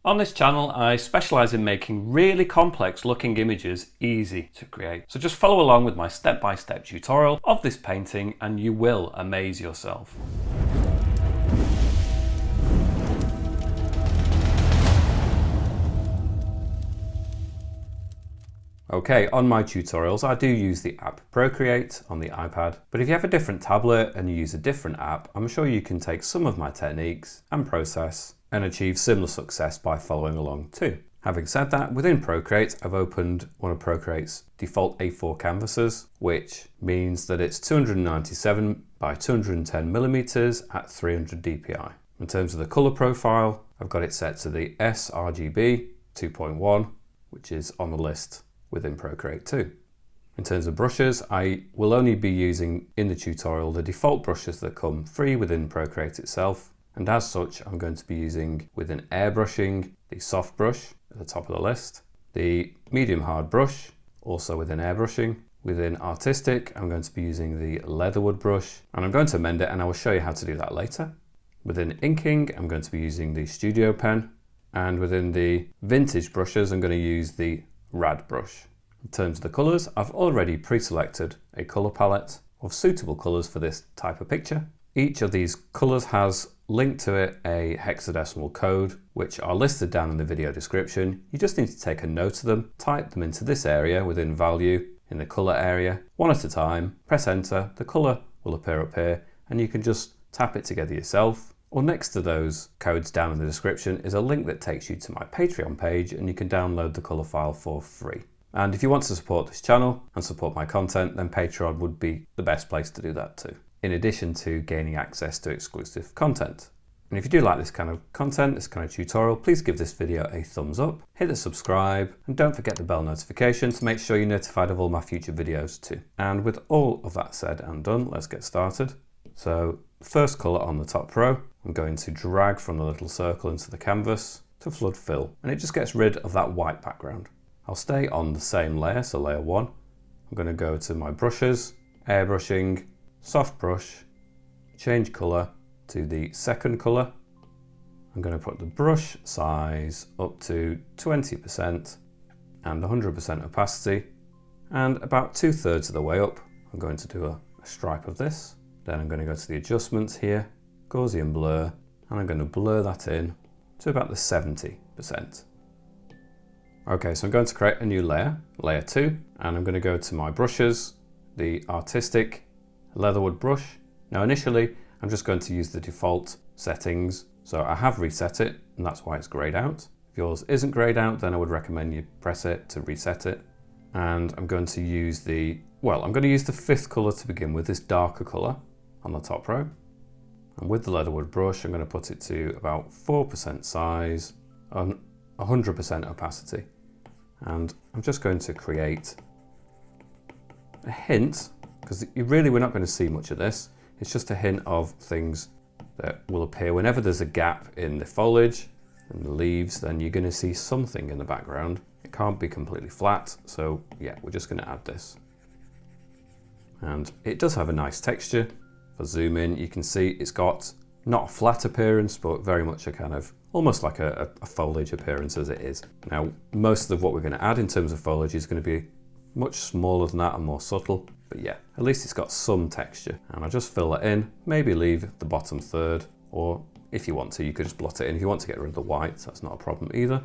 On this channel, I specialise in making really complex looking images easy to create. So just follow along with my step-by-step tutorial of this painting and you will amaze yourself. Okay, on my tutorials I do use the app Procreate on the iPad, but if you have a different tablet and you use a different app, I'm sure you can take some of my techniques and process and achieve similar success by following along too. Having said that, within Procreate I've opened one of Procreate's default A4 canvases, which means that it's 297 by 210 millimeters at 300 dpi. In terms of the colour profile, I've got it set to the sRGB 2.1, which is on the list within Procreate too. In terms of brushes, I will only be using in the tutorial the default brushes that come free within Procreate itself, and as such I'm going to be using within airbrushing the soft brush at the top of the list, the medium hard brush also within airbrushing. Within artistic I'm going to be using the leatherwood brush, and I'm going to amend it and I will show you how to do that later. Within inking I'm going to be using the studio pen, and within the vintage brushes I'm going to use the rad brush. In terms of the colours, I've already pre-selected a colour palette of suitable colours for this type of picture. Each of these colours has linked to it a hexadecimal code, which are listed down in the video description. You just need to take a note of them, type them into this area within value in the colour area, one at a time, press enter, the colour will appear up here, and you can just tap it together yourself. Or next to those codes down in the description is a link that takes you to my Patreon page, and you can download the colour file for free. And if you want to support this channel and support my content, then Patreon would be the best place to do that too, in addition to gaining access to exclusive content. And if you do like this kind of content, this kind of tutorial, please give this video a thumbs up, hit the subscribe, and don't forget the bell notification to make sure you're notified of all my future videos too. And with all of that said and done, let's get started. So first colour on the top row, I'm going to drag from the little circle into the canvas to flood fill, and it just gets rid of that white background. I'll stay on the same layer, so layer 1. I'm going to go to my brushes, airbrushing, soft brush, change colour to the second colour. I'm going to put the brush size up to 20% and 100% opacity, and about 2/3 of the way up I'm going to do a stripe of this. Then I'm going to go to the adjustments here, Gaussian blur, and I'm going to blur that in to about the 70%. Okay, so I'm going to create a new layer, layer 2, and I'm going to go to my brushes, the artistic leatherwood brush. Now initially I'm just going to use the default settings, so I have reset it and that's why it's grayed out. If yours isn't grayed out, then I would recommend you press it to reset it. And I'm going to use the fifth colour to begin with, this darker colour on the top row. And with the leatherwood brush I'm going to put it to about 4% size and 100% opacity. And I'm just going to create a hint, because we're not going to see much of this. It's just a hint of things that will appear whenever there's a gap in the foliage and the leaves, then you're going to see something in the background. It can't be completely flat, so yeah, we're just going to add this. And it does have a nice texture. If I zoom in, you can see it's got not a flat appearance, but very much a kind of almost like a foliage appearance as it is. Now, most of what we're going to add in terms of foliage is going to be much smaller than that and more subtle, but yeah, at least it's got some texture. And I'll just fill that in, maybe leave the bottom third, or if you want to, you could just blot it in. If you want to get rid of the white, that's not a problem either.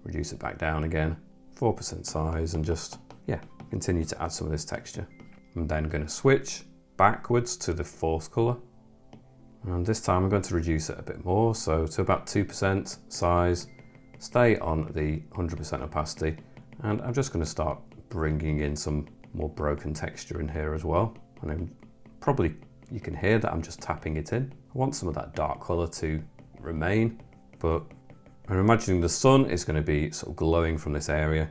Reduce it back down again, 4% size, and just, yeah, continue to add some of this texture. I'm then going to switch backwards to the fourth colour, and this time I'm going to reduce it a bit more, so to about 2% size, stay on the 100% opacity, and I'm just going to start bringing in some more broken texture in here as well. And you can hear that I'm just tapping it in. I want some of that dark colour to remain, but I'm imagining the sun is going to be sort of glowing from this area,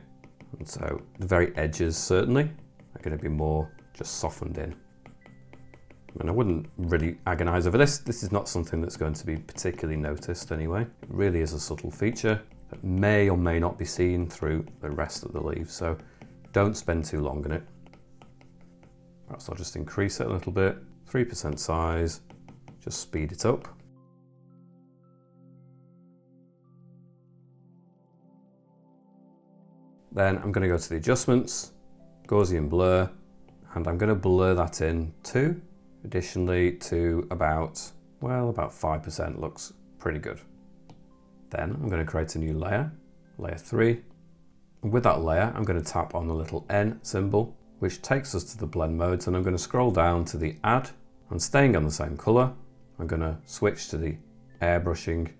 and so the very edges certainly are going to be more just softened in. And I wouldn't really agonise over this. This is not something that's going to be particularly noticed anyway. It really is a subtle feature that may or may not be seen through the rest of the leaves, so don't spend too long on it. Perhaps I'll just increase it a little bit, 3% size, just speed it up. Then I'm going to go to the adjustments, Gaussian blur, and I'm going to blur that in too, additionally to about 5%, looks pretty good. Then I'm going to create a new layer, layer 3. And with that layer, I'm going to tap on the little N symbol, which takes us to the blend modes, and I'm going to scroll down to the add, and staying on the same color, I'm going to switch to the airbrushing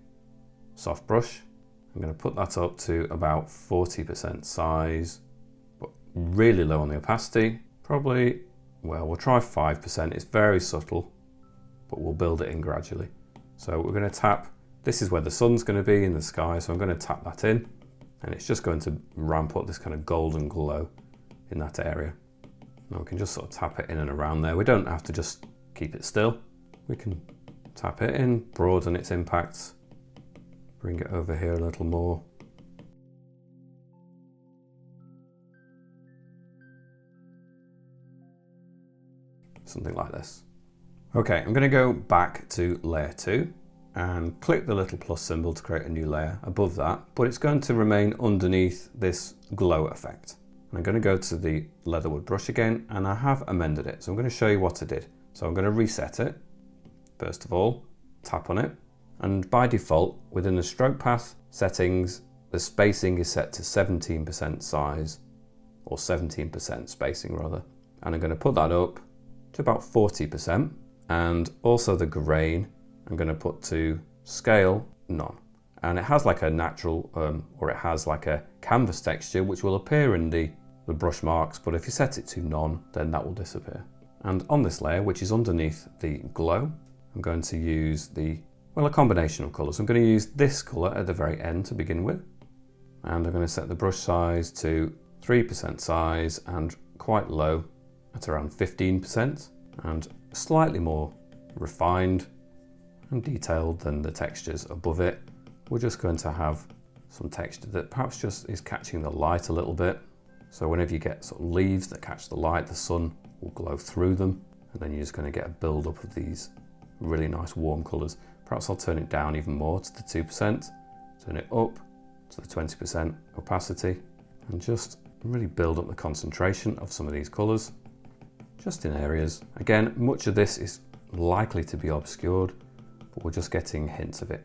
soft brush. I'm going to put that up to about 40% size, but really low on the opacity. Probably, well, we'll try 5%. It's very subtle, but we'll build it in gradually. So we're going to tap, this is where the sun's going to be in the sky, so I'm going to tap that in, and it's just going to ramp up this kind of golden glow in that area. Now we can just sort of tap it in and around there. We don't have to just keep it still. We can tap it in, broaden its impacts, bring it over here a little more. Something like this. Okay, I'm going to go back to layer 2 and click the little plus symbol to create a new layer above that, but it's going to remain underneath this glow effect. And I'm going to go to the leatherwood brush again, and I have amended it. So I'm going to show you what I did. So I'm going to reset it. First of all, tap on it. And by default, within the stroke path settings, the spacing is set to 17% size, or 17% spacing rather. And I'm going to put that up to about 40%. And also the grain, I'm going to put to scale none. And it has like a natural, or it has like a canvas texture, which will appear in the brush marks. But if you set it to none, then that will disappear. And on this layer, which is underneath the glow, I'm going to use a combination of colors. I'm going to use this color at the very end to begin with. And I'm going to set the brush size to 3% size and quite low at around 15%, and slightly more refined and detailed than the textures above it. We're just going to have some texture that perhaps just is catching the light a little bit. So whenever you get sort of leaves that catch the light, the sun will glow through them, and then you're just going to get a build up of these really nice warm colors. Perhaps I'll turn it down even more to the 2%, turn it up to the 20% opacity, and just really build up the concentration of some of these colors, just in areas. Again, much of this is likely to be obscured, but we're just getting hints of it.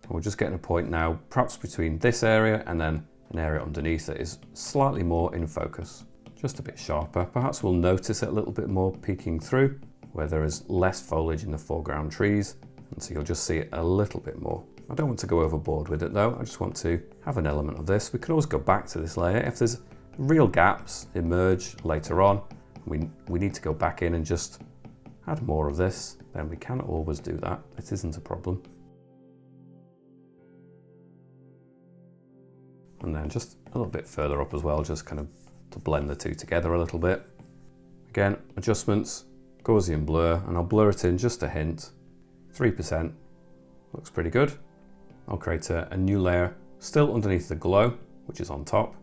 And we're just getting a point now, perhaps between this area and then an area underneath that is slightly more in focus, just a bit sharper. Perhaps we'll notice it a little bit more peeking through, where there is less foliage in the foreground trees, and so you'll just see it a little bit more. I don't want to go overboard with it though, I just want to have an element of this. We could always go back to this layer. If there's real gaps emerge later on, we need to go back in and just add more of this, then we can always do that. It isn't a problem. And then just a little bit further up as well, just kind of to blend the two together a little bit. Again, adjustments, Gaussian blur, and I'll blur it in just a hint. 3%, looks pretty good. I'll create a new layer, still underneath the glow, which is on top.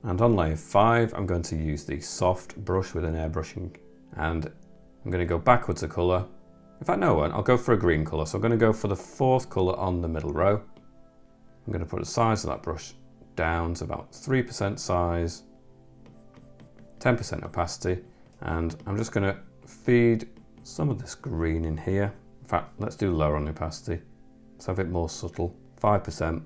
And on layer 5, I'm going to use the soft brush with an airbrushing, and I'm going to go backwards a color. In fact, no, I'll go for a green color. So I'm going to go for the 4th color on the middle row. I'm going to put the size of that brush down to about 3% size, 10% opacity, and I'm just going to feed some of this green in here. In fact, let's do lower on the opacity. Let's have it more subtle, 5%.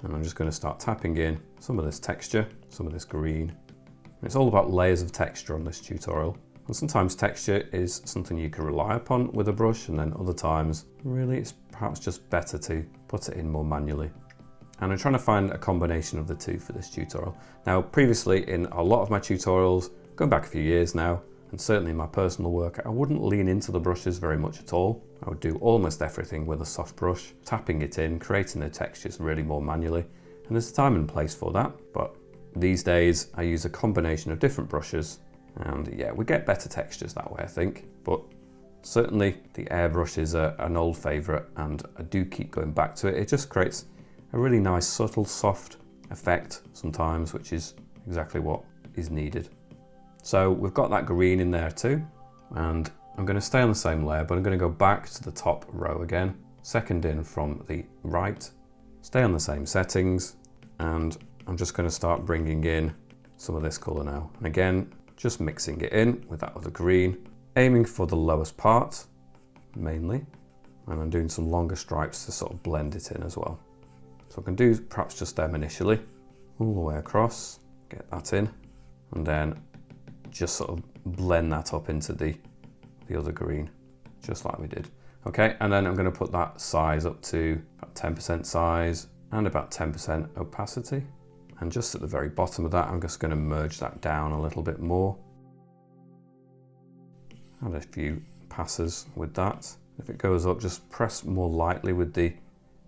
And I'm just going to start tapping in some of this texture, some of this green. And it's all about layers of texture on this tutorial. And sometimes texture is something you can rely upon with a brush, and then other times, really, it's perhaps just better to put it in more manually. And I'm trying to find a combination of the two for this tutorial. Now, previously in a lot of my tutorials, going back a few years now, and certainly in my personal work, I wouldn't lean into the brushes very much at all. I would do almost everything with a soft brush, tapping it in, creating the textures really more manually. And there's a time and place for that, but these days I use a combination of different brushes, and yeah, we get better textures that way, I think. But certainly the airbrush is an old favorite, and I do keep going back to it. It just creates a really nice, subtle, soft effect sometimes, which is exactly what is needed. So we've got that green in there too, and I'm going to stay on the same layer, but I'm going to go back to the top row again, second in from the right, stay on the same settings, and I'm just going to start bringing in some of this colour now. And again, just mixing it in with that other green, aiming for the lowest part mainly. And I'm doing some longer stripes to sort of blend it in as well. So I can do perhaps just them initially, all the way across, get that in, and then just sort of blend that up into the other green, just like we did. Okay, and then I'm going to put that size up to about 10% size and about 10% opacity. And just at the very bottom of that, I'm just going to merge that down a little bit more. Add a few passes with that. If it goes up, just press more lightly with the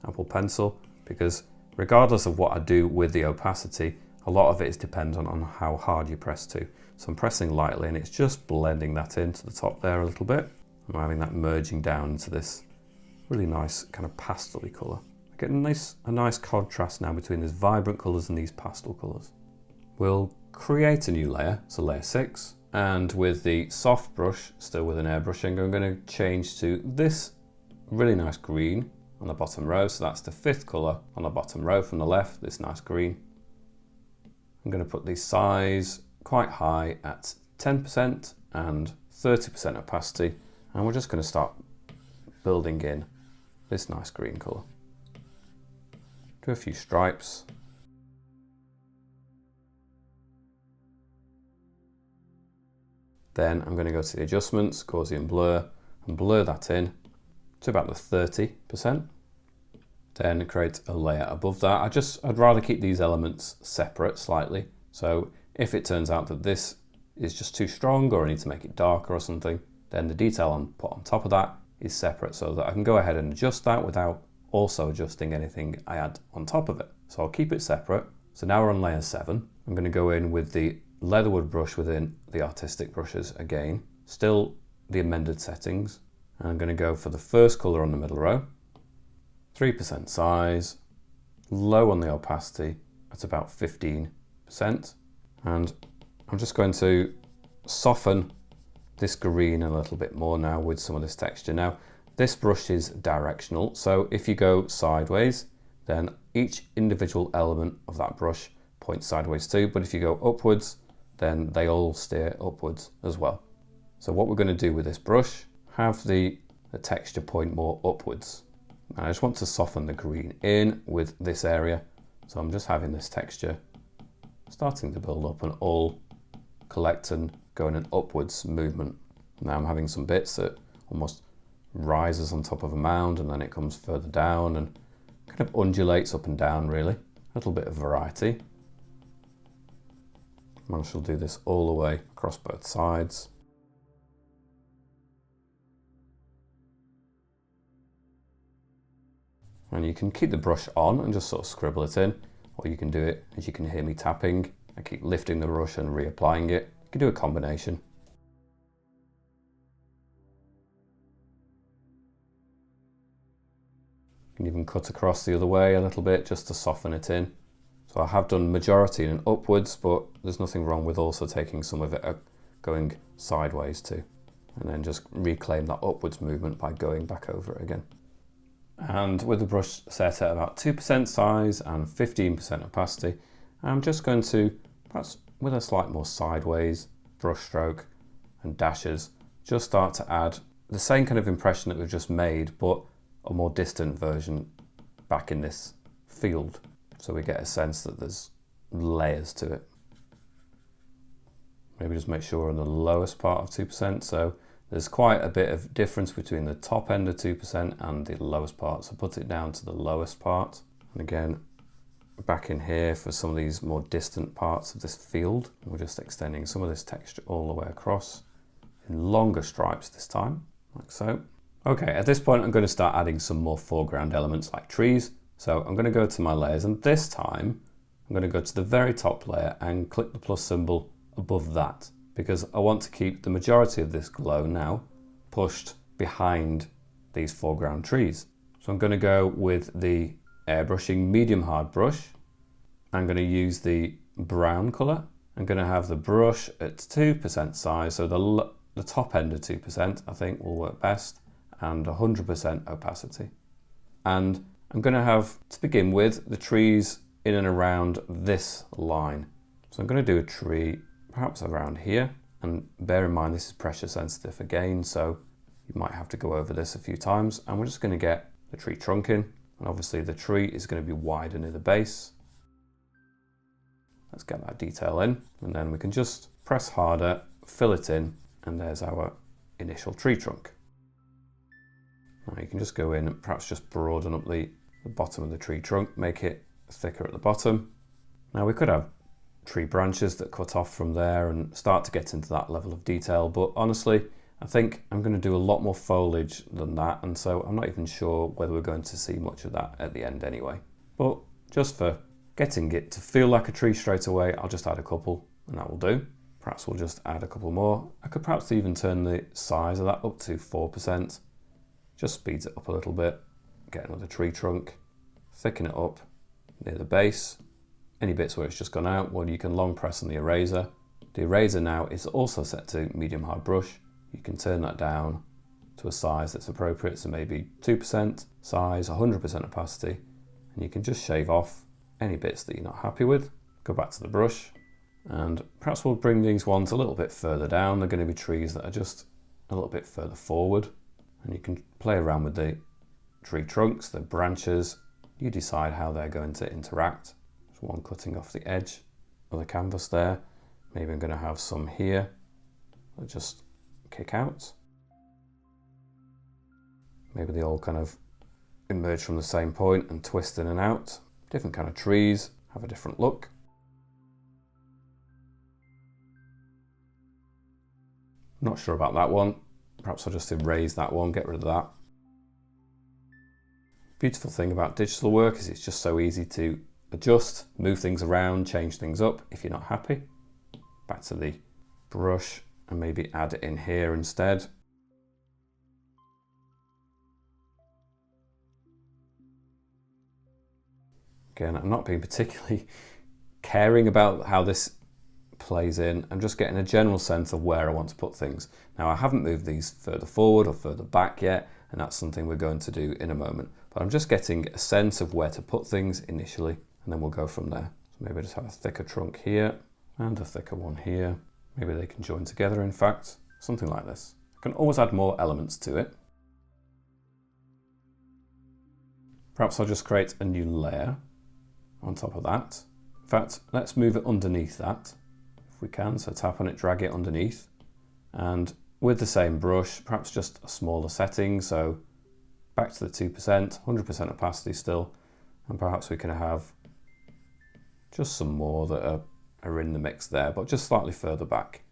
Apple Pencil, because regardless of what I do with the opacity, a lot of it is dependent on how hard you press to. So I'm pressing lightly and it's just blending that into the top there a little bit. I'm having that merging down into this really nice kind of pastel-y colour. I get a nice contrast now between these vibrant colours and these pastel colours. We'll create a new layer, so layer 6, and with the soft brush, still with an airbrushing, I'm going to change to this really nice green on the bottom row, so that's the 5th colour on the bottom row from the left, this nice green. I'm going to put the size quite high at 10% and 30% opacity, and we're just going to start building in this nice green colour. Do a few stripes. Then I'm going to go to the adjustments, Gaussian blur, and blur that in to about the 30%. Then create a layer above that. I'd rather keep these elements separate slightly. So if it turns out that this is just too strong or I need to make it darker or something, then the detail I'm put on top of that is separate so that I can go ahead and adjust that without also adjusting anything I add on top of it. So I'll keep it separate. So now we're on layer 7. I'm going to go in with the leatherwood brush within the artistic brushes again, still the amended settings. And I'm going to go for the first colour on the middle row, 3% size, low on the opacity at about 15%. And I'm just going to soften this green a little bit more now with some of this texture. Now, this brush is directional, so if you go sideways, then each individual element of that brush points sideways too, but if you go upwards, then they all steer upwards as well. So what we're going to do with this brush, have the texture point more upwards. And I just want to soften the green in with this area, so I'm just having this texture starting to build up and all collect and go in an upwards movement. Now I'm having some bits that almost rises on top of a mound and then it comes further down and kind of undulates up and down really. A little bit of variety. And I shall do this all the way across both sides. And you can keep the brush on and just sort of scribble it in, or you can do it, as you can hear me tapping. I keep lifting the brush and reapplying it. You can do a combination. You can even cut across the other way a little bit just to soften it in. So I have done majority in upwards, but there's nothing wrong with also taking some of it going sideways too. And then just reclaim that upwards movement by going back over it again. And with the brush set at about 2% size and 15% opacity, I'm just going to, perhaps with a slight more sideways brush stroke and dashes, just start to add the same kind of impression that we've just made, but a more distant version back in this field. So we get a sense that there's layers to it. Maybe just make sure we're on the lowest part of 2%. So there's quite a bit of difference between the top end of 2% and the lowest part. So put it down to the lowest part. And again, back in here for some of these more distant parts of this field, we're just extending some of this texture all the way across in longer stripes this time, like so. Okay, at this point I'm going to start adding some more foreground elements like trees. So I'm going to go to my layers, and this time I'm going to go to the very top layer and click the plus symbol above that, because I want to keep the majority of this glow now pushed behind these foreground trees. So I'm going to go with the airbrushing medium hard brush. I'm going to use the brown colour. I'm going to have the brush at 2% size, so the top end of 2% I think will work best, and 100% opacity. And I'm going to have, to begin with, the trees in and around this line. So I'm going to do a tree perhaps around here, and bear in mind this is pressure sensitive again, so you might have to go over this a few times, and we're just going to get the tree trunk in, and obviously the tree is going to be wider near the base. Let's get that detail in, and then we can just press harder, fill it in, and there's our initial tree trunk. Now you can just go in and perhaps just broaden up the bottom of the tree trunk, make it thicker at the bottom. Now we could have tree branches that cut off from there and start to get into that level of detail, but honestly I think I'm going to do a lot more foliage than that, and so I'm not even sure whether we're going to see much of that at the end anyway. But just for getting it to feel like a tree straight away, I'll just add a couple and that will do. Perhaps we'll just add a couple more. I could perhaps even turn the size of that up to 4%. Just speeds it up a little bit. Get another tree trunk, thicken it up near the base. Any bits where it's just gone out, well, you can long press on the eraser. The eraser now is also set to medium hard brush. You can turn that down to a size that's appropriate, so maybe 2% size, 100% opacity, and you can just shave off any bits that you're not happy with. Go back to the brush, and perhaps we'll bring these ones a little bit further down. They're going to be trees that are just a little bit further forward, and you can play around with the tree trunks, the branches. You decide how they're going to interact. There's one cutting off the edge of the canvas there. Maybe I'm going to have some here that just kick out. Maybe they all kind of emerge from the same point and twist in and out. Different kind of trees have a different look. Not sure about that one. Perhaps I'll just erase that one, get rid of that. Beautiful thing about digital work is it's just so easy to adjust, move things around, change things up if you're not happy. Back to the brush and maybe add it in here instead. Again, I'm not being particularly caring about how this plays in. I'm just getting a general sense of where I want to put things. Now, I haven't moved these further forward or further back yet, and that's something we're going to do in a moment. But I'm just getting a sense of where to put things initially, and then we'll go from there. So maybe just have a thicker trunk here and a thicker one here. Maybe they can join together, in fact, something like this. I can always add more elements to it. Perhaps I'll just create a new layer on top of that. In fact, let's move it underneath that if we can. So tap on it, drag it underneath, and with the same brush, perhaps just a smaller setting. So back to the 2%, 100% opacity still, and perhaps we can have just some more that are in the mix there, but just slightly further back.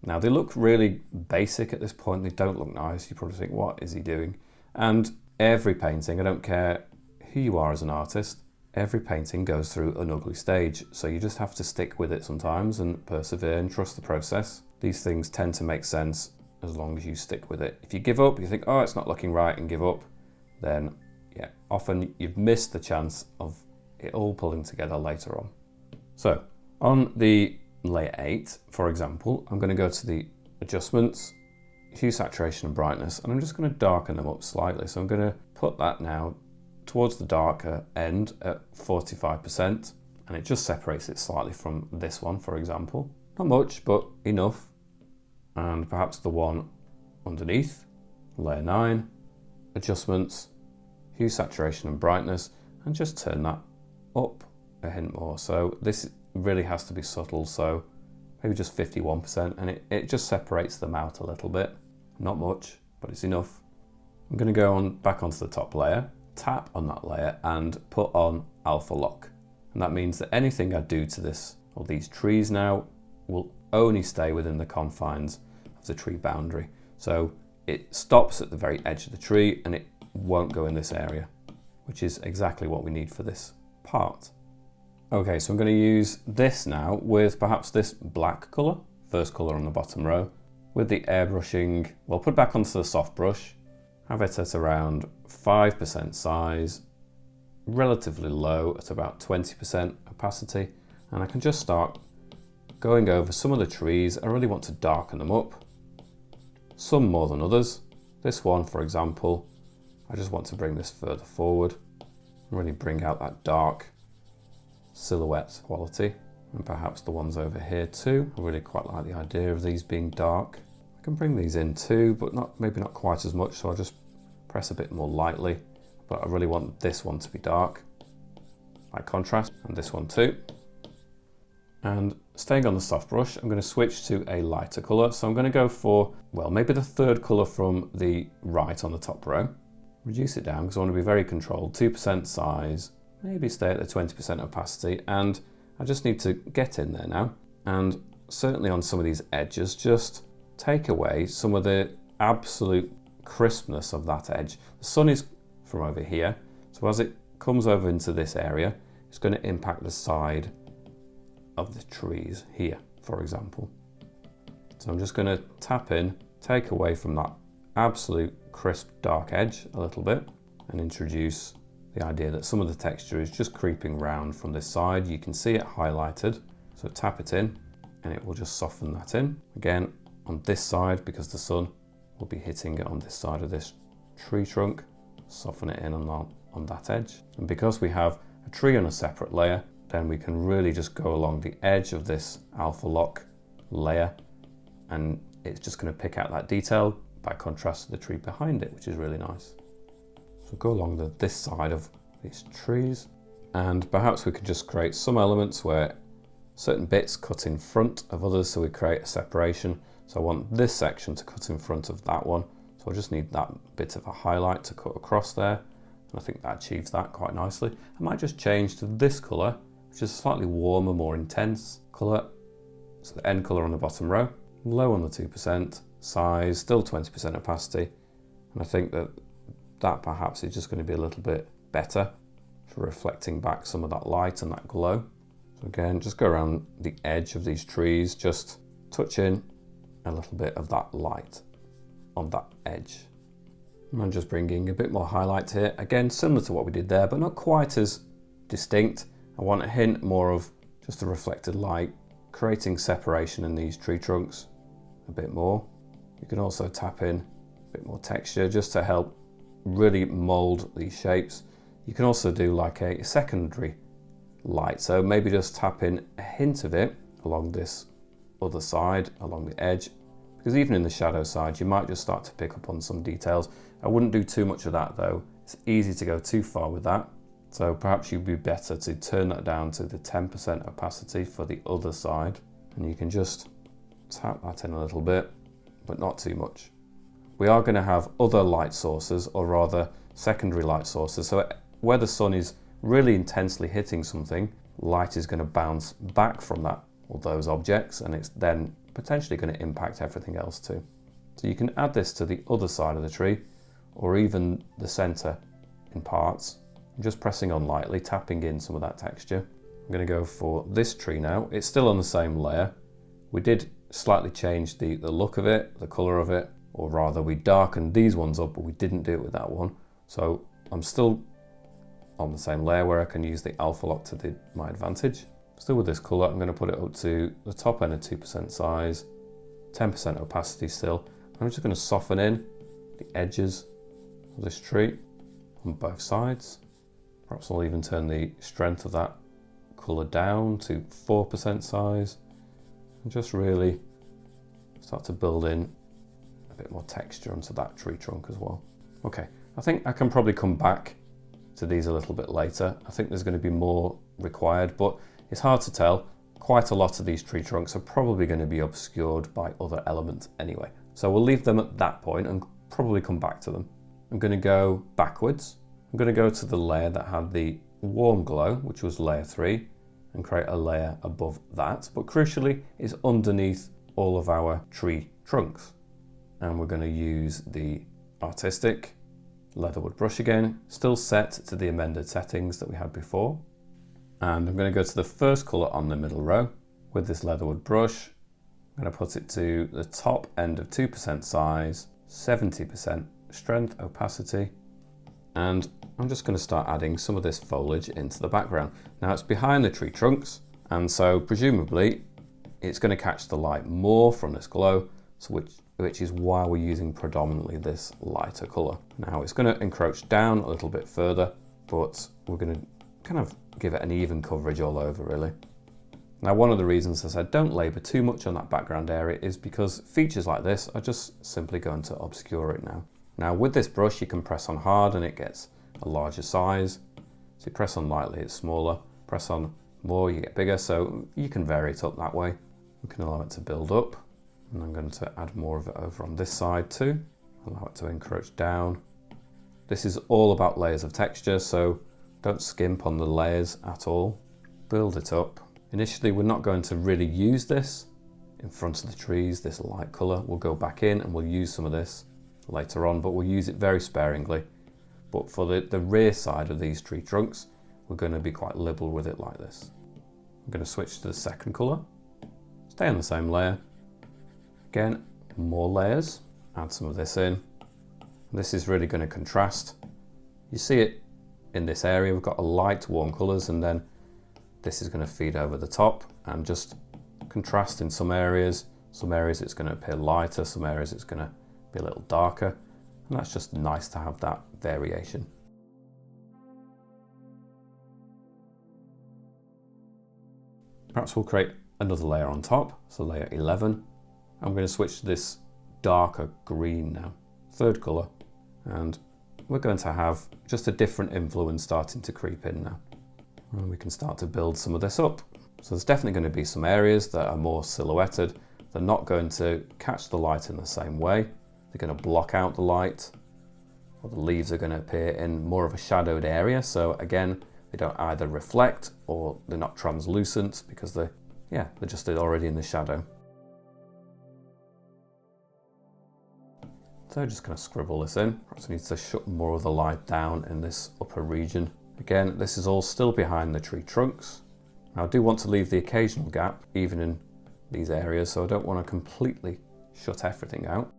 Now they look really basic at this point. They don't look nice. You probably think, what is he doing? And every painting, I don't care who you are as an artist, every painting goes through an ugly stage. So you just have to stick with it sometimes and persevere and trust the process. These things tend to make sense as long as you stick with it. If you give up, you think, oh, it's not looking right, and give up, then yeah, often you've missed the chance of it all pulling together later on. So on the layer 8, for example, I'm going to go to the adjustments, hue, saturation and brightness, and I'm just going to darken them up slightly. So I'm going to put that now towards the darker end at 45%, and it just separates it slightly from this one, for example. Not much, but enough. And perhaps the one underneath, layer 9, adjustments, hue, saturation and brightness, and just turn that up a hint more. So this really has to be subtle, so maybe just 51%, and it just separates them out a little bit. Not much, but it's enough. I'm going to go on back onto the top layer, tap on that layer and put on alpha lock. And that means that anything I do to this, or these trees now, will only stay within the confines of the tree boundary. So it stops at the very edge of the tree and it won't go in this area, which is exactly what we need for this part. Okay, so I'm going to use this now with perhaps this black colour, first colour on the bottom row, with the airbrushing. Well, put it back onto the soft brush, have it at around 5% size, relatively low at about 20% opacity, and I can just start going over some of the trees. I really want to darken them up, some more than others. This one, for example, I just want to bring this further forward and really bring out that dark silhouette quality, and perhaps the ones over here too. I really quite like the idea of these being dark. I can bring these in too, but maybe not quite as much, so I'll just press a bit more lightly. But I really want this one to be dark, like contrast, and this one too. And staying on the soft brush, I'm going to switch to a lighter colour. So I'm going to go for, well, maybe the third colour from the right on the top row. Reduce it down because I want to be very controlled. 2% size, maybe stay at the 20% opacity. And I just need to get in there now. And certainly on some of these edges, just take away some of the absolute crispness of that edge. The sun is from over here. So as it comes over into this area, it's going to impact the side of the trees here, for example. So I'm just going to tap in, take away from that absolute crisp dark edge a little bit, and introduce the idea that some of the texture is just creeping round from this side. You can see it highlighted, so tap it in and it will just soften that in. Again, on this side, because the sun will be hitting it on this side of this tree trunk, soften it in on that edge. And because we have a tree on a separate layer, then we can really just go along the edge of this alpha lock layer, and it's just going to pick out that detail by contrast to the tree behind it, which is really nice. So go along this side of these trees, and perhaps we could just create some elements where certain bits cut in front of others, so we create a separation. So I want this section to cut in front of that one, so I just need that bit of a highlight to cut across there, and I think that achieves that quite nicely. I might just change to this colour, which is a slightly warmer, more intense colour. So the end colour on the bottom row, low on the 2%, size, still 20% opacity. And I think that perhaps is just going to be a little bit better for reflecting back some of that light and that glow. So again, just go around the edge of these trees, just touch in a little bit of that light on that edge. And I'm just bringing a bit more highlight here. Again, similar to what we did there, but not quite as distinct. I want a hint more of just a reflected light, creating separation in these tree trunks a bit more. You can also tap in a bit more texture just to help really mold these shapes. You can also do like a secondary light, so maybe just tap in a hint of it along this other side, along the edge, because even in the shadow side you might just start to pick up on some details. I wouldn't do too much of that though. It's easy to go too far with that. So perhaps you'd be better to turn that down to the 10% opacity for the other side. And you can just tap that in a little bit, but not too much. We are going to have other light sources, or rather secondary light sources. So where the sun is really intensely hitting something, light is going to bounce back from that or those objects, and it's then potentially going to impact everything else too. So you can add this to the other side of the tree, or even the center in parts. I'm just pressing on lightly, tapping in some of that texture. I'm going to go for this tree now. It's still on the same layer. We did slightly change the look of it, the color of it, or rather we darkened these ones up, but we didn't do it with that one. So I'm still on the same layer where I can use the alpha lock to my advantage. Still with this color, I'm going to put it up to the top end of 2% size, 10% opacity still. I'm just going to soften in the edges of this tree on both sides. Perhaps I'll even turn the strength of that colour down to 4% size, and just really start to build in a bit more texture onto that tree trunk as well. Okay, I think I can probably come back to these a little bit later. I think there's going to be more required, but it's hard to tell. Quite a lot of these tree trunks are probably going to be obscured by other elements anyway. So we'll leave them at that point and probably come back to them. I'm going to go backwards. I'm going to go to the layer that had the warm glow, which was layer 3, and create a layer above that, but crucially is underneath all of our tree trunks. And we're going to use the artistic leatherwood brush again, still set to the amended settings that we had before. And I'm going to go to the first colour on the middle row with this leatherwood brush. I'm going to put it to the top end of 2% size, 70% strength, opacity, and I'm just going to start adding some of this foliage into the background. Now it's behind the tree trunks, and so presumably it's going to catch the light more from this glow, so which is why we're using predominantly this lighter colour. Now it's going to encroach down a little bit further, but we're going to kind of give it an even coverage all over really. Now one of the reasons I said don't labour too much on that background area is because features like this are just simply going to obscure it now. Now with this brush you can press on hard and it gets a larger size. So you press on lightly, it's smaller. Press on more, you get bigger, so you can vary it up that way. We can allow it to build up, and I'm going to add more of it over on this side too. Allow it to encroach down. This is all about layers of texture, so don't skimp on the layers at all. Build it up. Initially, we're not going to really use this in front of the trees, this light colour. We'll go back in and we'll use some of this later on, but we'll use it very sparingly. But for the rear side of these tree trunks, we're going to be quite liberal with it like this. I'm going to switch to the second colour, stay on the same layer. Again, more layers, add some of this in. This is really going to contrast. You see it in this area, we've got a light warm colours, and then this is going to feed over the top and just contrast in some areas. Some areas it's going to appear lighter, some areas it's going to be a little darker, and that's just nice to have that variation. Perhaps we'll create another layer on top, so layer 11. I'm going to switch to this darker green now, third colour, and we're going to have just a different influence starting to creep in now. And we can start to build some of this up. So there's definitely going to be some areas that are more silhouetted. They're not going to catch the light in the same way. They're going to block out the light, or the leaves are going to appear in more of a shadowed area. So again, they don't either reflect or they're not translucent because they're just already in the shadow. So just going to scribble this in. Perhaps I need to shut more of the light down in this upper region. Again, this is all still behind the tree trunks. Now I do want to leave the occasional gap even in these areas, so I don't want to completely shut everything out.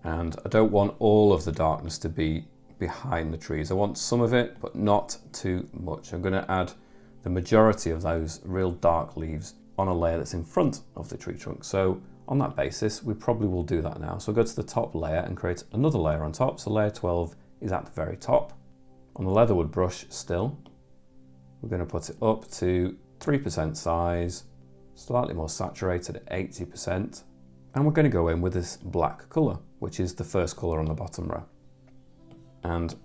And I don't want all of the darkness to be behind the trees. I want some of it, but not too much. I'm going to add the majority of those real dark leaves on a layer that's in front of the tree trunk. So on that basis, we probably will do that now. So go to the top layer and create another layer on top. So layer 12 is at the very top. On the leatherwood brush still, we're going to put it up to 3% size, slightly more saturated at 80%. And we're going to go in with this black colour, which is the first colour on the bottom row. And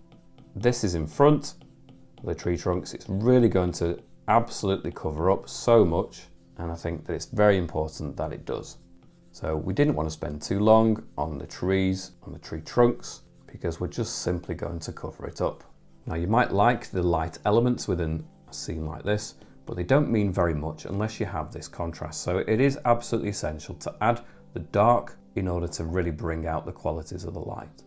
this is in front of the tree trunks. It's really going to absolutely cover up so much, and I think that it's very important that it does. So we didn't want to spend too long on the trees, on the tree trunks, because we're just simply going to cover it up. Now you might like the light elements within a scene like this, but they don't mean very much unless you have this contrast. So it is absolutely essential to add the dark in order to really bring out the qualities of the light.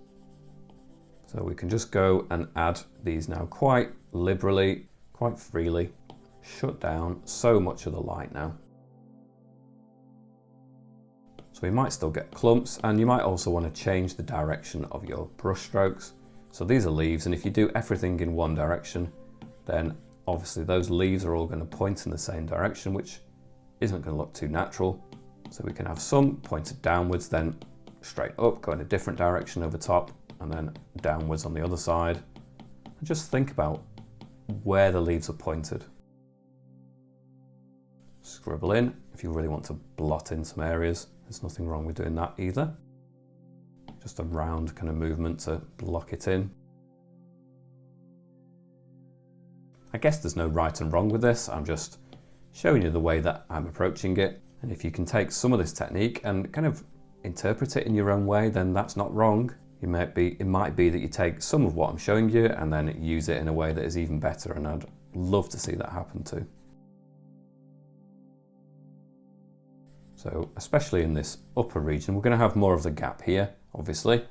So we can just go and add these now quite liberally, quite freely, shut down so much of the light now. So we might still get clumps, and you might also want to change the direction of your brush strokes. So these are leaves, and if you do everything in one direction, then obviously those leaves are all going to point in the same direction, which isn't going to look too natural. So we can have some pointed downwards, then straight up, go in a different direction over top, and then downwards on the other side. And just think about where the leaves are pointed. Scribble in if you really want to blot in some areas. There's nothing wrong with doing that either. Just a round kind of movement to block it in. I guess there's no right and wrong with this. I'm just showing you the way that I'm approaching it. And if you can take some of this technique and kind of interpret it in your own way, then that's not wrong. It might be that you take some of what I'm showing you and then use it in a way that is even better, and I'd love to see that happen too. So especially in this upper region, we're going to have more of the gap here, obviously,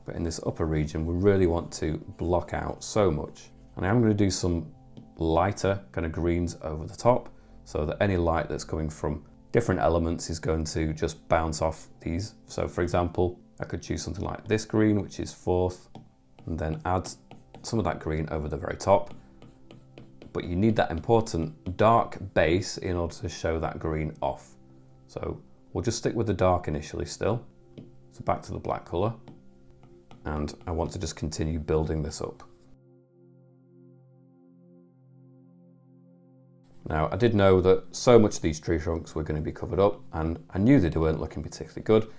but in this upper region we really want to block out so much. And I'm going to do some lighter kind of greens over the top, so that any light that's coming from different elements is going to just bounce off these. So for example, I could choose something like this green, which is 4th, and then add some of that green over the very top. But you need that important dark base in order to show that green off. So we'll just stick with the dark initially still. So back to the black colour. and I want to just continue building this up. Now, I did know that so much of these tree trunks were going to be covered up, and I knew they weren't looking particularly good,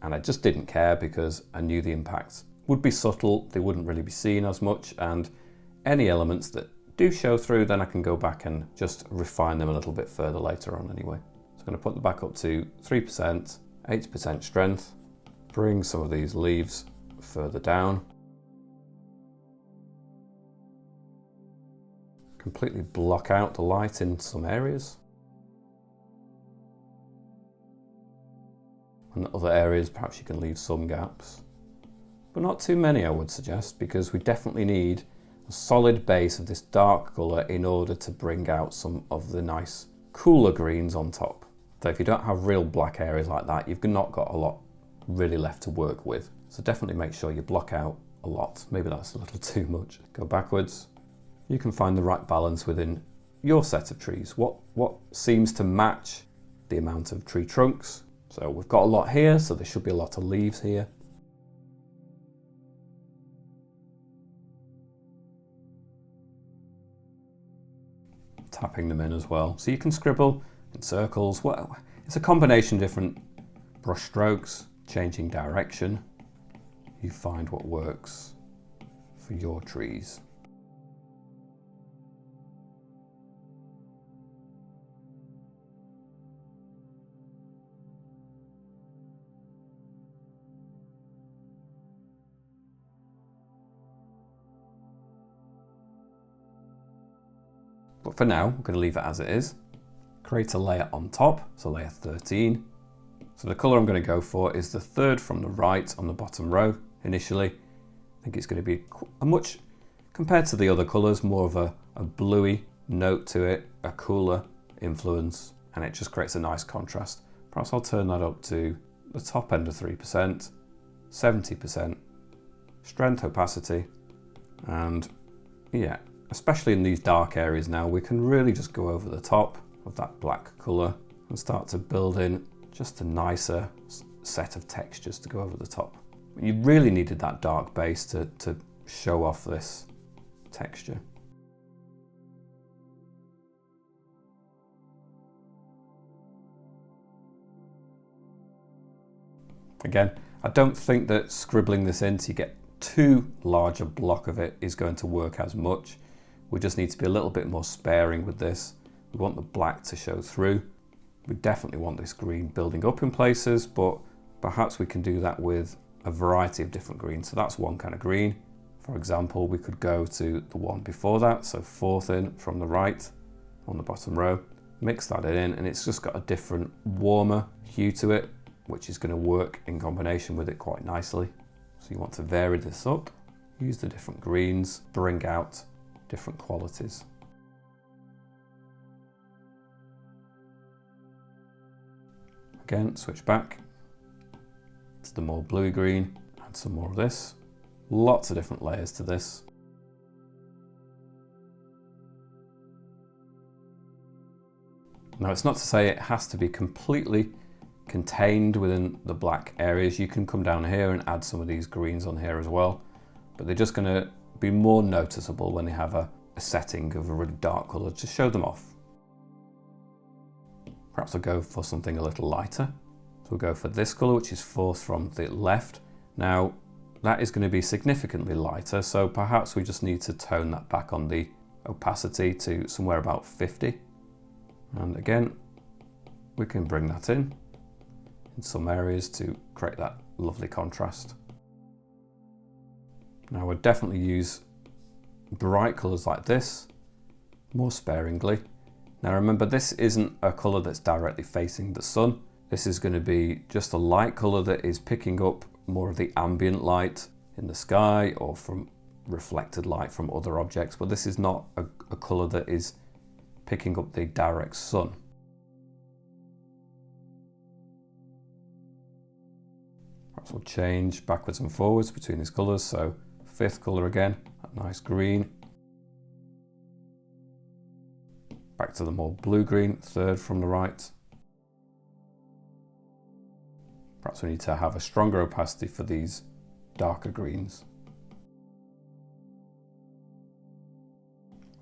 and I just didn't care because I knew the impacts would be subtle, they wouldn't really be seen as much, and any elements that do show through, then I can go back and just refine them a little bit further later on anyway. So I'm going to put them back up to 3%, 8% strength, bring some of these leaves further down, completely block out the light in some areas, and other areas perhaps you can leave some gaps, but not too many I would suggest, because we definitely need a solid base of this dark colour in order to bring out some of the nice cooler greens on top. So if you don't have real black areas like that, you've not got a lot really left to work with. So definitely make sure you block out a lot. Maybe that's a little too much. Go backwards. You can find the right balance within your set of trees. What seems to match the amount of tree trunks. So we've got a lot here, so there should be a lot of leaves here. Tapping them in as well. So you can scribble in circles. Well, it's a combination of different brush strokes, changing direction. You find what works for your trees. But for now, we're going to leave it as it is. Create a layer on top, so layer 13. So the colour I'm going to go for is the third from the right on the bottom row initially. I think it's going to be a much, compared to the other colours, more of a bluey note to it, a cooler influence, and it just creates a nice contrast. Perhaps I'll turn that up to the top end of 3%, 70% strength, opacity, and yeah, especially in these dark areas now, we can really just go over the top of that black colour and start to build in just a nicer set of textures to go over the top. You really needed that dark base to show off this texture. Again, I don't think that scribbling this in to get too large a block of it is going to work as much. We just need to be a little bit more sparing with this. We want the black to show through. We definitely want this green building up in places, but perhaps we can do that with a variety of different greens. So that's one kind of green. For example, we could go to the one before that, so fourth in from the right on the bottom row, mix that in, and it's just got a different warmer hue to it, which is going to work in combination with it quite nicely. So you want to vary this up, use the different greens, bring out different qualities. Again, switch back to the more bluey green, add some more of this. Lots of different layers to this. Now, it's not to say it has to be completely contained within the black areas. You can come down here and add some of these greens on here as well, but they're just going to be more noticeable when they have a setting of a really dark colour to show them off. Perhaps I'll go for something a little lighter. So we'll go for this colour, which is fourth from the left. Now, that is going to be significantly lighter, so perhaps we just need to tone that back on the opacity to somewhere about 50. And again, we can bring that in some areas to create that lovely contrast. Now, I would definitely use bright colours like this more sparingly. Now remember, this isn't a colour that's directly facing the sun. This is going to be just a light colour that is picking up more of the ambient light in the sky or from reflected light from other objects, but this is not a colour that is picking up the direct sun. Perhaps we'll change backwards and forwards between these colours, so fifth colour again, that nice green. Back to the more blue-green, third from the right. Perhaps we need to have a stronger opacity for these darker greens.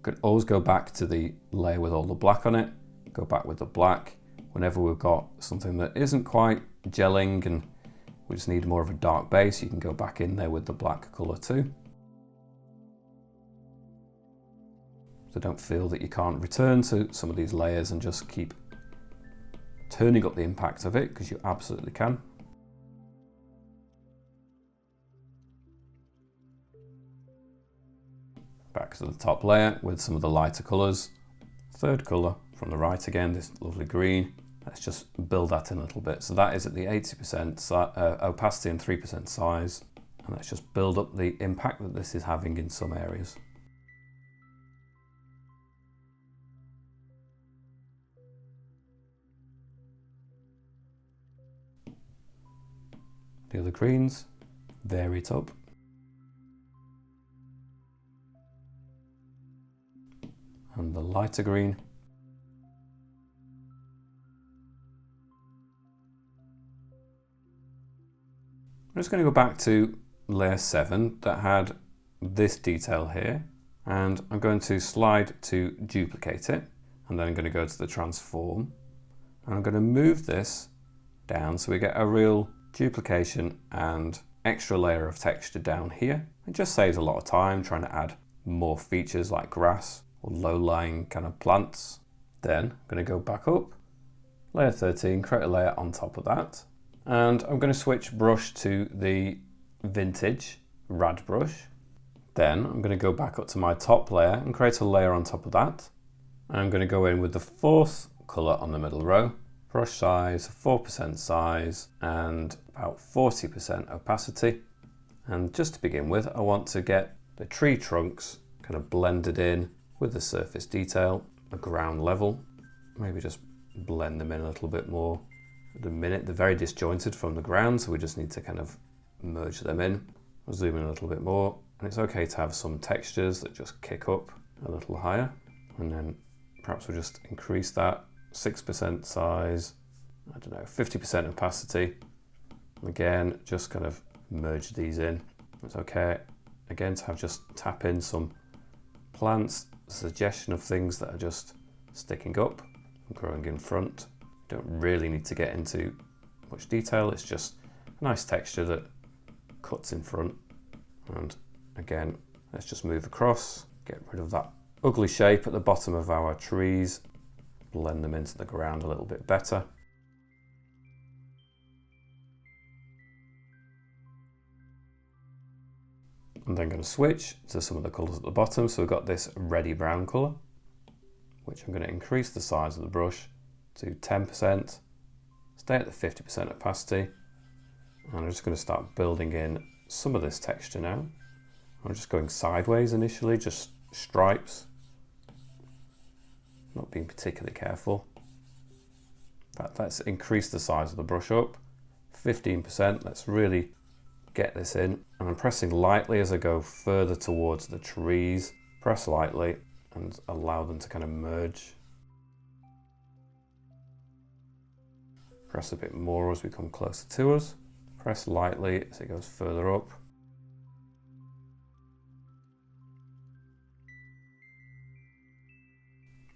Could always go back to the layer with all the black on it, go back with the black. Whenever we've got something that isn't quite gelling and we just need more of a dark base, you can go back in there with the black colour too. So don't feel that you can't return to some of these layers and just keep turning up the impact of it, because you absolutely can. Back to the top layer with some of the lighter colours. Third colour from the right again, this lovely green. Let's just build that in a little bit. So that is at the 80% opacity and 3% size. And let's just build up the impact that this is having in some areas. The other greens, vary it up. And the lighter green. I'm just going to go back to layer 7 that had this detail here, and I'm going to slide to duplicate it, and then I'm going to go to the transform, and I'm going to move this down so we get a real duplication and extra layer of texture down here. It just saves a lot of time trying to add more features like grass or low-lying kind of plants. Then I'm going to go back up, layer 13, create a layer on top of that, and I'm going to switch brush to the vintage rad brush. Then I'm going to go back up to my top layer and create a layer on top of that. I'm going to go in with the fourth colour on the middle row, brush size 4% size and about 40% opacity. And just to begin with, I want to get the tree trunks kind of blended in with the surface detail, a ground level. Maybe just blend them in a little bit more. At the minute, they're very disjointed from the ground, so we just need to kind of merge them in. I'll zoom in a little bit more, and it's okay to have some textures that just kick up a little higher. And then perhaps we'll just increase that 6% size, I don't know, 50% opacity. Again, just kind of merge these in. It's okay, again, to have just tap in some plants, suggestion of things that are just sticking up and growing in front. Don't really need to get into much detail, it's just a nice texture that cuts in front. And again, let's just move across, get rid of that ugly shape at the bottom of our trees, blend them into the ground a little bit better. I'm then going to switch to some of the colours at the bottom. So we've got this reddy brown colour, which I'm going to increase the size of the brush to 10%, stay at the 50% opacity, and I'm just going to start building in some of this texture now. I'm just going sideways initially, just stripes, not being particularly careful. In fact, let's increase the size of the brush up, 15%, let's really get this in. And I'm pressing lightly as I go further towards the trees. Press lightly and allow them to kind of merge. Press a bit more as we come closer to us. Press lightly as it goes further up.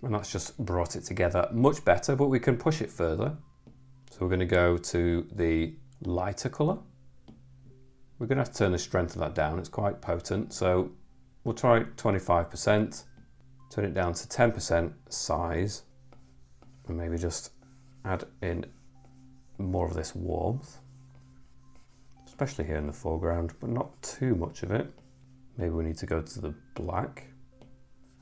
And that's just brought it together much better, but we can push it further. So we're going to go to the lighter colour. We're going to have to turn the strength of that down, it's quite potent, so we'll try 25%, turn it down to 10% size, and maybe just add in more of this warmth, especially here in the foreground, but not too much of it. Maybe we need to go to the black.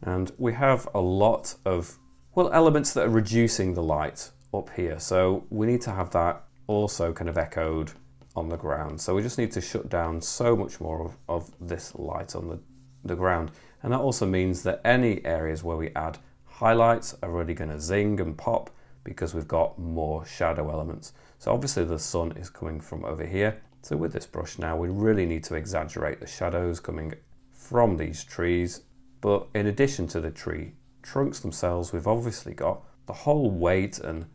And we have a lot of, well, elements that are reducing the light up here, so we need to have that also kind of echoed on the ground. So we just need to shut down so much more of this light on the ground. And that also means that any areas where we add highlights are really going to zing and pop because we've got more shadow elements. So obviously the sun is coming from over here. So with this brush now, we really need to exaggerate the shadows coming from these trees. But in addition to the tree trunks themselves, we've obviously got the whole weight and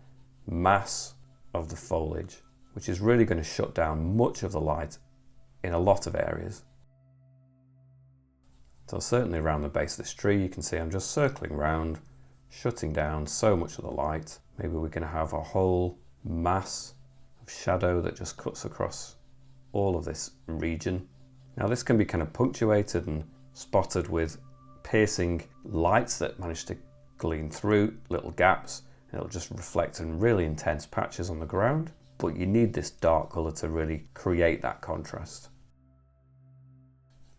mass of the foliage, which is really going to shut down much of the light in a lot of areas. So certainly around the base of this tree, you can see I'm just circling around, shutting down so much of the light. Maybe we're going to have a whole mass of shadow that just cuts across all of this region. Now this can be kind of punctuated and spotted with piercing lights that manage to gleam through little gaps. It'll just reflect in really intense patches on the ground, but you need this dark colour to really create that contrast.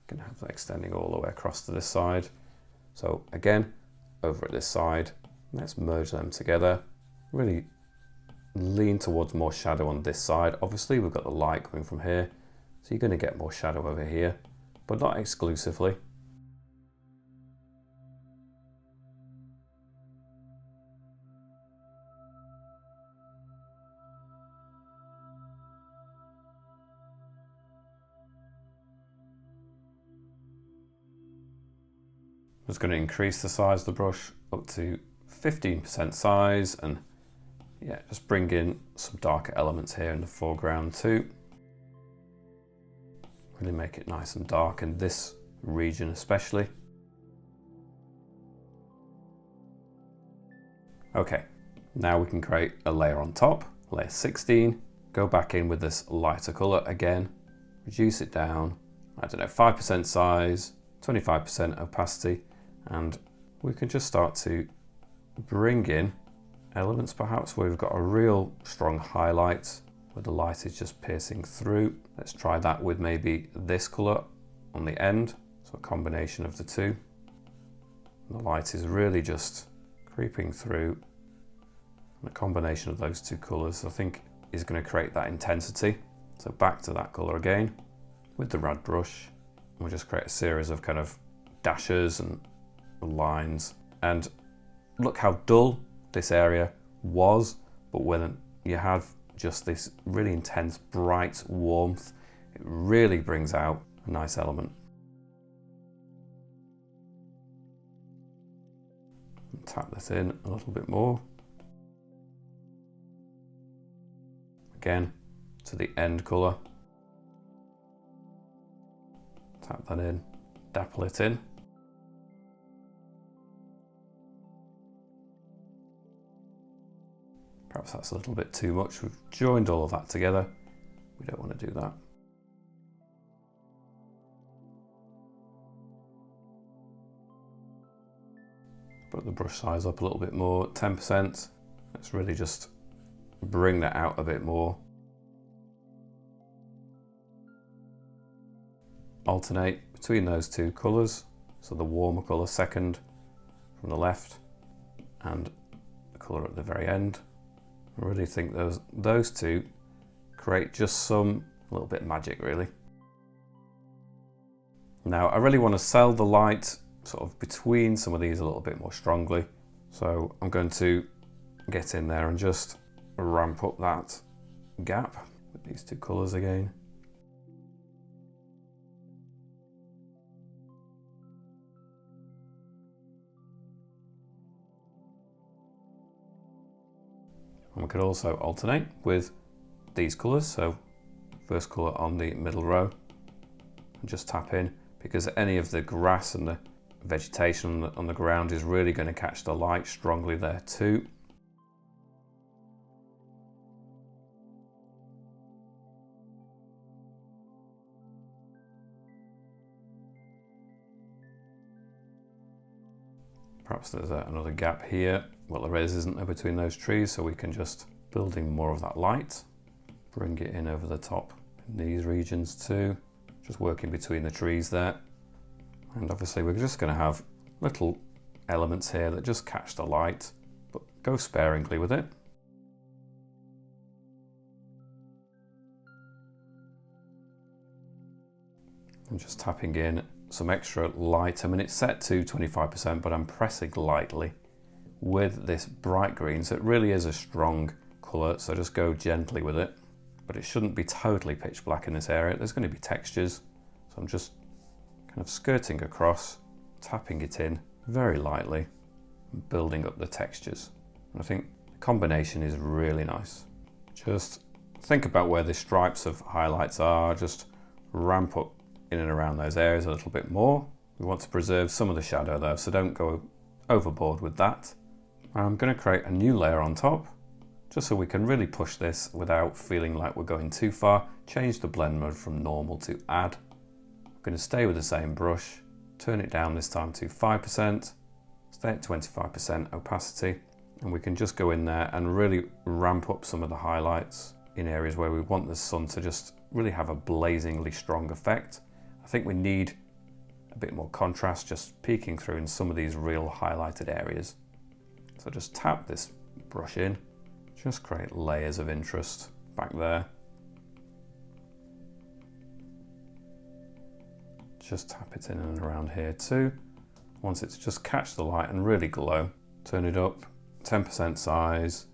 Going to have that extending all the way across to this side. So again, over at this side, let's merge them together. Really lean towards more shadow on this side. Obviously we've got the light coming from here, so you're going to get more shadow over here, but not exclusively. I'm just going to increase the size of the brush up to 15% size, and yeah, just bring in some darker elements here in the foreground too. Really make it nice and dark in this region especially. Okay, now we can create a layer on top, layer 16, go back in with this lighter colour again, reduce it down, I don't know, 5% size, 25% opacity, and we can just start to bring in elements perhaps where we've got a real strong highlight where the light is just piercing through. Let's try that with maybe this colour on the end, so a combination of the two. The light is really just creeping through, and a combination of those two colours I think is going to create that intensity. So back to that colour again with the red brush, and we'll just create a series of kind of dashes and lines, and look how dull this area was, but when you have just this really intense bright warmth, it really brings out a nice element. Tap this in a little bit more. Again, to the end colour. Tap that in, dapple it in. Perhaps that's a little bit too much. We've joined all of that together. We don't want to do that. Put the brush size up a little bit more, 10%. Let's really just bring that out a bit more. Alternate between those two colours. So the warmer colour second from the left, and the colour at the very end. I really think those two create just some little bit of magic really. Now I really want to sell the light sort of between some of these a little bit more strongly. So I'm going to get in there and just ramp up that gap with these two colours again. And we could also alternate with these colours, so first colour on the middle row, and just tap in, because any of the grass and the vegetation on the ground is really going to catch the light strongly there too. Perhaps there's another gap here. Well, there isn't there between those trees, so we can just build in more of that light. Bring it in over the top in these regions too. Just working between the trees there. And obviously we're just going to have little elements here that just catch the light, but go sparingly with it. I'm just tapping in some extra light. I mean, it's set to 25%, but I'm pressing lightly with this bright green, so it really is a strong colour, so just go gently with it. But it shouldn't be totally pitch black in this area. There's going to be textures, so I'm just kind of skirting across, tapping it in very lightly, and building up the textures. And I think the combination is really nice. Just think about where the stripes of highlights are, just ramp up in and around those areas a little bit more. We want to preserve some of the shadow though, so don't go overboard with that. I'm going to create a new layer on top, just so we can really push this without feeling like we're going too far. Change the blend mode from normal to add. I'm going to stay with the same brush, turn it down this time to 5%, stay at 25% opacity, and we can just go in there and really ramp up some of the highlights in areas where we want the sun to just really have a blazingly strong effect. I think we need a bit more contrast just peeking through in some of these real highlighted areas. So just tap this brush in, just create layers of interest back there. Just tap it in and around here too. Want it to just catch the light and really glow. Turn it up 10% size,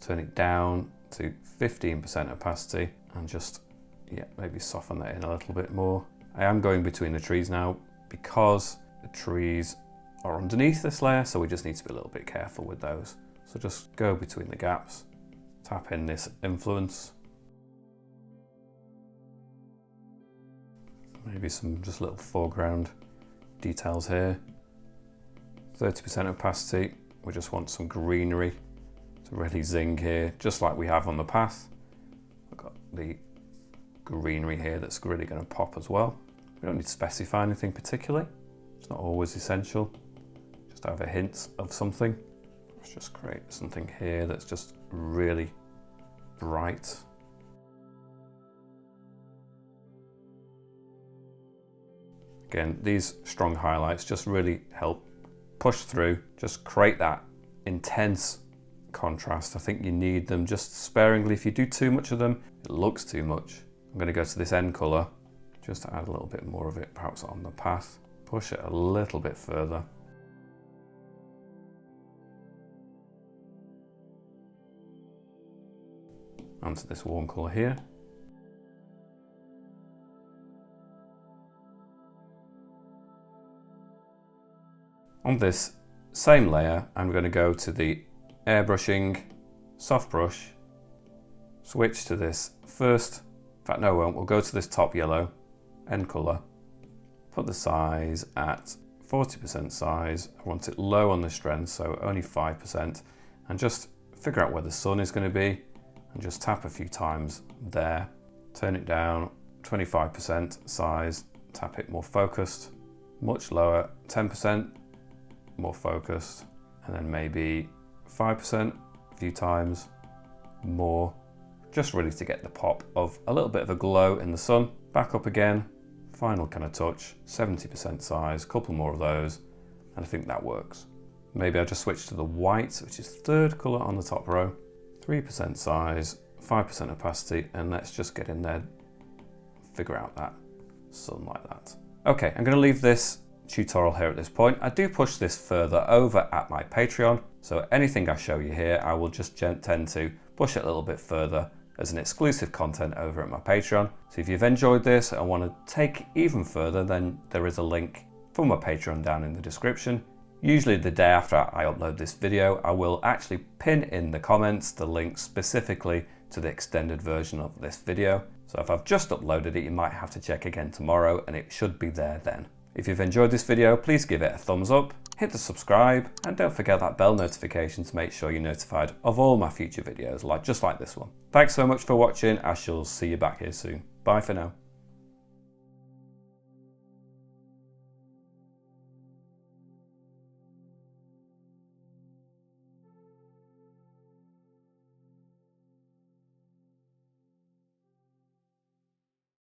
turn it down to 15% opacity, and just, yeah, maybe soften that in a little bit more. I am going between the trees now because the trees are underneath this layer, so we just need to be a little bit careful with those. So just go between the gaps, tap in this influence. Maybe some just little foreground details here. 30% opacity, we just want some greenery to really zing here, just like we have on the path. We've got the greenery here that's really going to pop as well. We don't need to specify anything particularly. It's not always essential. Just have a hint of something. Let's just create something here that's just really bright. Again, these strong highlights just really help push through, just create that intense contrast. I think you need them just sparingly. If you do too much of them, it looks too much. I'm going to go to this end colour just to add a little bit more of it, perhaps on the path. Push it a little bit further. Onto this warm colour here. On this same layer, I'm going to go to the airbrushing soft brush, switch to this first, in fact no we won't, we'll go to this top yellow end colour, put the size at 40% size. I want it low on the strength, so only 5%, and just figure out where the sun is going to be and just tap a few times there. Turn it down, 25% size, tap it more focused, much lower, 10%, more focused, and then maybe 5% a few times more, just really to get the pop of a little bit of a glow in the sun. Back up again, final kind of touch, 70% size, couple more of those, and I think that works. Maybe I'll just switch to the white, which is third colour on the top row, 3% size, 5% opacity, and let's just get in there, figure out that sun like that. Okay, I'm going to leave this tutorial here at this point. I do push this further over at my Patreon, so anything I show you here I will just tend to push it a little bit further as an exclusive content over at my Patreon. So if you've enjoyed this and want to take even further, then there is a link for my Patreon down in the description. Usually the day after I upload this video, I will actually pin in the comments the link specifically to the extended version of this video. So if I've just uploaded it, you might have to check again tomorrow and it should be there then. If you've enjoyed this video, please give it a thumbs up, hit the subscribe, and don't forget that bell notification to make sure you're notified of all my future videos, just like this one. Thanks so much for watching. I shall see you back here soon. Bye for now.